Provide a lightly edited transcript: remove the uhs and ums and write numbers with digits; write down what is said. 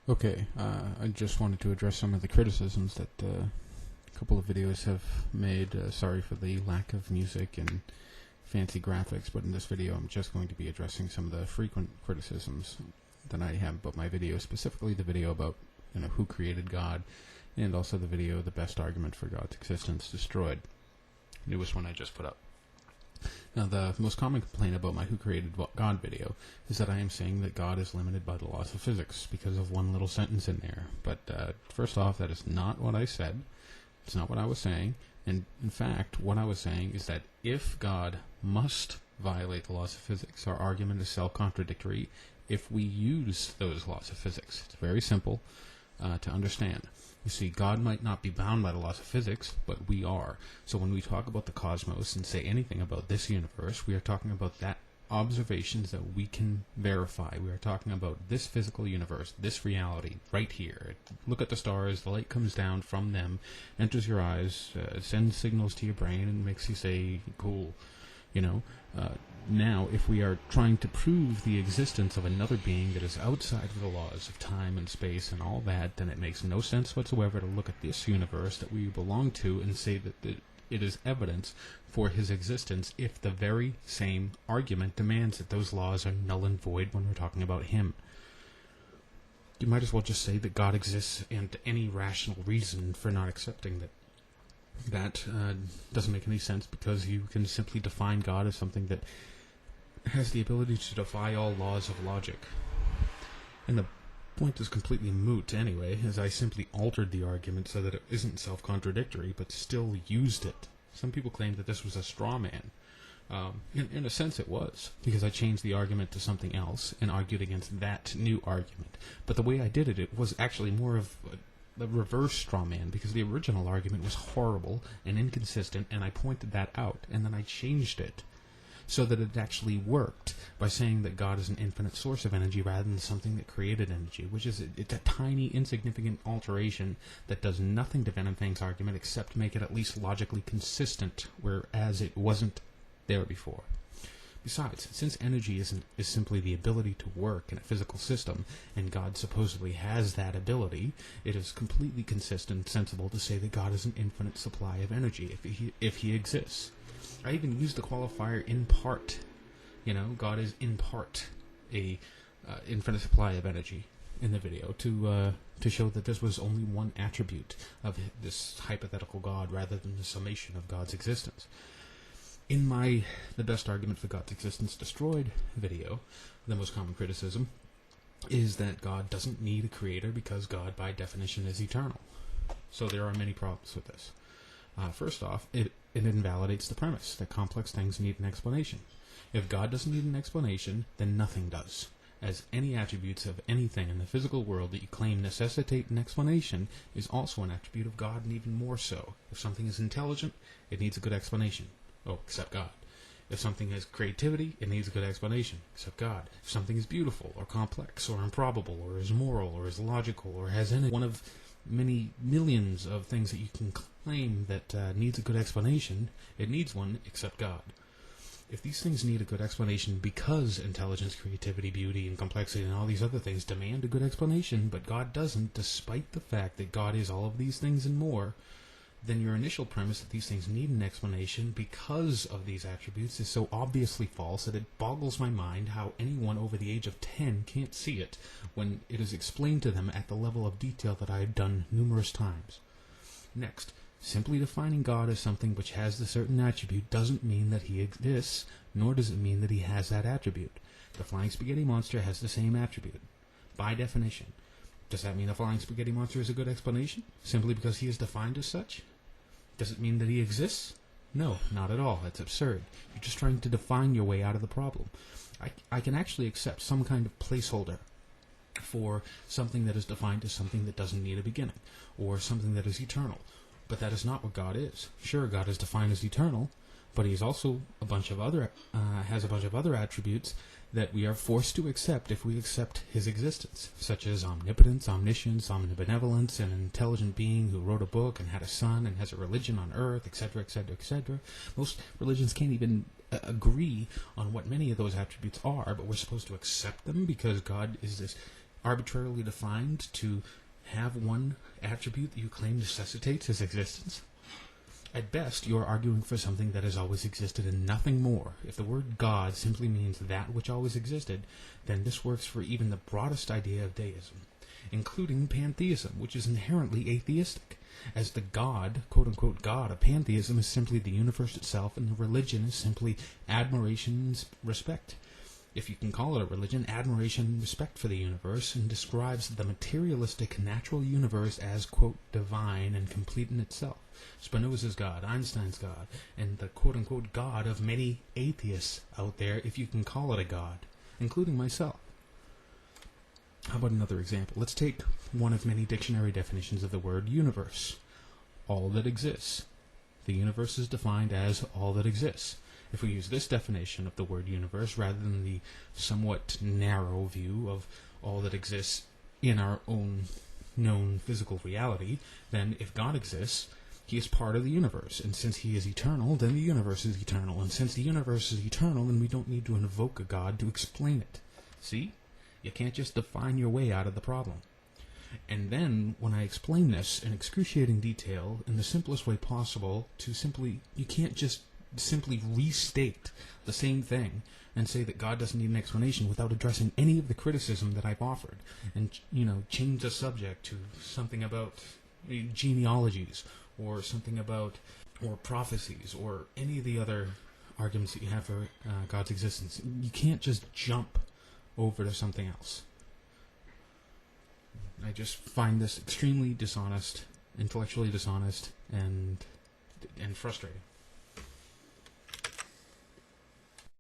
Okay, I just wanted to address some of the criticisms that a couple of videos have made. Sorry for the lack of music and fancy graphics, but in this video I'm just going to be addressing some of the frequent criticisms that I have about my video, specifically the video about who created God, and also the video, The Best Argument for God's Existence Destroyed, newest one I just put up. Now, the most common complaint about my Who Created God video is that I am saying that God is limited by the laws of physics because of one little sentence in there. But first off, that is not what I said. It's not what I was saying. And in fact, what I was saying is that if God must violate the laws of physics, our argument is self-contradictory if we use those laws of physics. It's very simple to understand. You see, God might not be bound by the laws of physics, but we are. So when we talk about the cosmos and say anything about this universe, we are talking about that observations that we can verify. We are talking about this physical universe, this reality, right here. Look at the stars, the light comes down from them, enters your eyes, sends signals to your brain, and makes you say, cool. Now, if we are trying to prove the existence of another being that is outside of the laws of time and space and all that, then it makes no sense whatsoever to look at this universe that we belong to and say that it is evidence for his existence if the very same argument demands that those laws are null and void when we're talking about him. You might as well just say that God exists and any rational reason for not accepting that. That doesn't make any sense, because you can simply define God as something that has the ability to defy all laws of logic. And the point is completely moot anyway, as I simply altered the argument so that it isn't self-contradictory, but still used it. Some people claim that this was a straw man. In a sense it was, because I changed the argument to something else and argued against that new argument. But the way I did it was actually more of the reverse straw man, because the original argument was horrible and inconsistent, and I pointed that out, and then I changed it so that it actually worked by saying that God is an infinite source of energy rather than something that created energy, which is it's a tiny, insignificant alteration that does nothing to Van Fang's argument except make it at least logically consistent, whereas it wasn't there before. Besides, since energy is simply the ability to work in a physical system, and God supposedly has that ability, it is completely consistent and sensible to say that God is an infinite supply of energy if he exists. I even used the qualifier in part. God is in part a infinite supply of energy in the video to show that this was only one attribute of this hypothetical God rather than the summation of God's existence. In my The Best Argument for God's Existence Destroyed video, the most common criticism is that God doesn't need a creator because God, by definition, is eternal. So there are many problems with this. First off, it invalidates the premise that complex things need an explanation. If God doesn't need an explanation, then nothing does, as any attributes of anything in the physical world that you claim necessitate an explanation is also an attribute of God, and even more so. If something is intelligent, it needs a good explanation. Oh, except God. If something has creativity, it needs a good explanation, except God. If something is beautiful, or complex, or improbable, or is moral, or is logical, or has any one of many millions of things that you can claim that needs a good explanation, it needs one, except God. If these things need a good explanation because intelligence, creativity, beauty, and complexity, and all these other things demand a good explanation, but God doesn't, despite the fact that God is all of these things and more, then your initial premise that these things need an explanation because of these attributes is so obviously false that it boggles my mind how anyone over the age of 10 can't see it when it is explained to them at the level of detail that I have done numerous times. Next, simply defining God as something which has a certain attribute doesn't mean that he exists, nor does it mean that he has that attribute. The flying spaghetti monster has the same attribute, by definition. Does that mean the flying spaghetti monster is a good explanation, simply because he is defined as such? Does it mean that he exists? No, not at all. That's absurd. You're just trying to define your way out of the problem. I can actually accept some kind of placeholder for something that is defined as something that doesn't need a beginning, or something that is eternal. But that is not what God is. Sure, God is defined as eternal, but he's also has a bunch of other attributes that we are forced to accept if we accept his existence, such as omnipotence, omniscience, omnibenevolence, an intelligent being who wrote a book and had a son and has a religion on earth, etc., etc., etc. Most religions can't even agree on what many of those attributes are, but we're supposed to accept them because God is this arbitrarily defined to have one attribute that you claim necessitates his existence. At best, you are arguing for something that has always existed and nothing more. If the word God simply means that which always existed, then this works for even the broadest idea of deism, including pantheism, which is inherently atheistic, as the God, quote-unquote God, of pantheism is simply the universe itself, and the religion is simply admiration and respect. If you can call it a religion, admiration and respect for the universe, and describes the materialistic natural universe as, quote, divine and complete in itself. Spinoza's God, Einstein's God, and the quote-unquote God of many atheists out there, if you can call it a God, including myself. How about another example? Let's take one of many dictionary definitions of the word universe. All that exists. The universe is defined as all that exists. If we use this definition of the word universe rather than the somewhat narrow view of all that exists in our own known physical reality, then if God exists, he is part of the universe. And since he is eternal, then the universe is eternal. And since the universe is eternal, then we don't need to invoke a God to explain it. See? You can't just define your way out of the problem. And then, when I explain this in excruciating detail, in the simplest way possible, you can't just simply restate the same thing and say that God doesn't need an explanation without addressing any of the criticism that I've offered, and change the subject to something about genealogies or something about or prophecies or any of the other arguments that you have for God's existence. You can't just jump over to something else. I just find this extremely dishonest, intellectually dishonest, and frustrating.